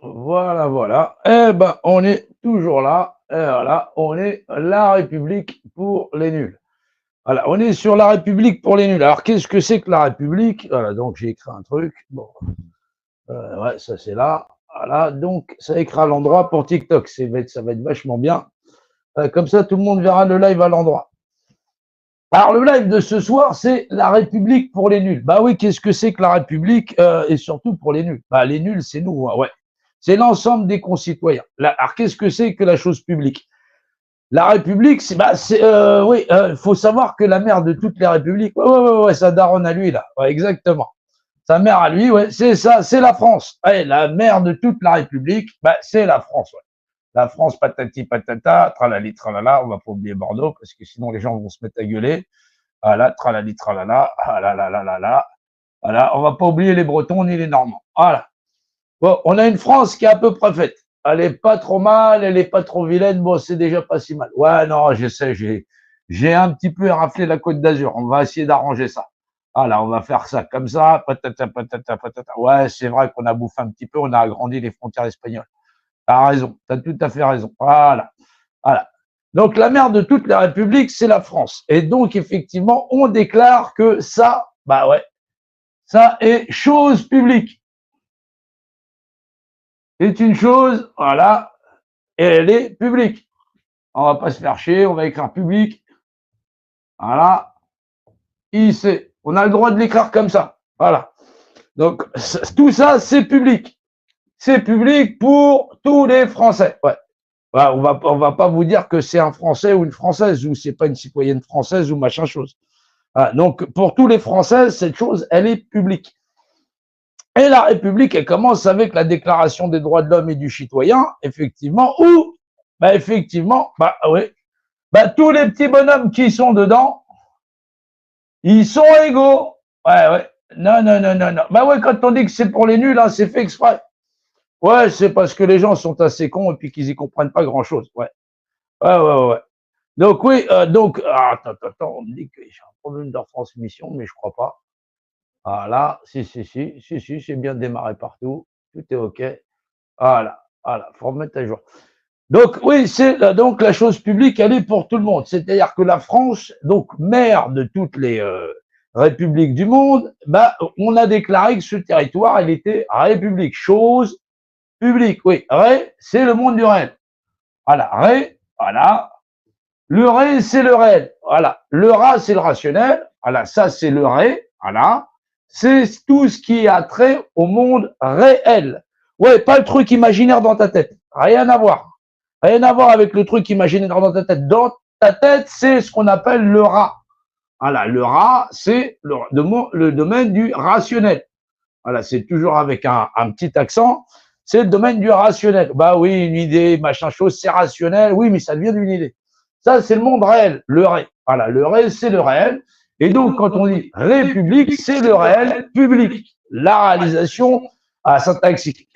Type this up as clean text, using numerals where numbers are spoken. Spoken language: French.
Voilà, voilà. Eh ben, on est toujours là. Et voilà, on est la République pour les nuls. Voilà, on est sur la République pour les nuls. Alors, qu'est-ce que c'est que la République? Voilà, donc j'ai écrit un truc. Bon, ouais, ça c'est là. Voilà, donc ça écrit à l'endroit pour TikTok. Ça va être vachement bien. Comme ça, tout le monde verra le live à l'endroit. Alors, le live de ce soir, c'est la République pour les nuls. Bah oui, qu'est-ce que c'est que la République et surtout pour les nuls? Bah, les nuls, c'est nous, hein, ouais. C'est l'ensemble des concitoyens. Alors, qu'est-ce que c'est que la chose publique? La République, oui, faut savoir que la mère de toutes les républiques, ouais, sa daronne à lui, là, ouais, exactement. Sa mère à lui, ouais, c'est ça, c'est la France. Ouais, la mère de toute la République, bah, c'est la France, ouais. La France, patati patata, tralali tralala, on va pas oublier Bordeaux, parce que sinon les gens vont se mettre à gueuler. Voilà, tralali tralala, ah là là là là là. Voilà, on va pas oublier les Bretons ni les Normands. Voilà. Bon, on a une France qui est à peu près faite. Elle est pas trop mal, elle est pas trop vilaine. Bon, c'est déjà pas si mal. Ouais, non, je sais, j'ai un petit peu éraflé la Côte d'Azur. On va essayer d'arranger ça. Voilà, on va faire ça comme ça. Patata, patata, patata. Ouais, c'est vrai qu'on a bouffé un petit peu, on a agrandi les frontières espagnoles. T'as raison, t'as tout à fait raison. Voilà, voilà. Donc, la mère de toute la République, c'est la France. Et donc, effectivement, on déclare que ça, bah ouais, ça est chose publique. C'est une chose, voilà, et elle est publique. On va pas se faire chier, on va écrire public. Voilà. IC. On a le droit de l'écrire comme ça. Voilà. Donc, tout ça, c'est public. C'est public pour tous les Français. Ouais. Voilà, on va pas vous dire que c'est un Français ou une Française, ou c'est pas une citoyenne française ou machin chose. Voilà. Donc, pour tous les Français, cette chose, elle est publique. Et la République, elle commence avec la Déclaration des droits de l'homme et du citoyen, effectivement, où, bah, effectivement, bah, oui, bah, tous les petits bonhommes qui sont dedans, ils sont égaux. Ouais, ouais. Non, non, non, non, non. Bah ouais, quand on dit que c'est pour les nuls, hein, c'est fait exprès. Ouais, c'est parce que les gens sont assez cons et puis qu'ils y comprennent pas grand chose. Ouais. Ouais, ouais, ouais. Donc oui, attends, on me dit que j'ai un problème de retransmission, mais je crois pas. Voilà, si, c'est bien démarré partout. Tout est OK. Voilà, voilà, faut remettre à jour. Donc oui, c'est donc la chose publique, elle est pour tout le monde. C'est-à-dire que la France, donc mère de toutes les républiques du monde, bah on a déclaré que ce territoire, il était république, chose publique. Oui, ré, c'est le monde du réel. Voilà, ré, voilà. Le ré, c'est le réel. Voilà. Le ra, c'est le rationnel. Voilà, ça c'est le ré. Voilà. C'est tout ce qui a trait au monde réel. Ouais, pas le truc imaginaire dans ta tête. Rien à voir. Rien à voir avec le truc imaginaire dans ta tête. Dans ta tête, c'est ce qu'on appelle le ra. Voilà, le ra, c'est le domaine du rationnel. Voilà, c'est toujours avec un petit accent. C'est le domaine du rationnel. Bah oui, une idée, machin chose, c'est rationnel. Oui, mais ça vient d'une idée. Ça, c'est le monde réel, le ré. Voilà, le ré, c'est le réel. Et donc, quand on dit république, c'est le réel public. La réalisation à syntaxique.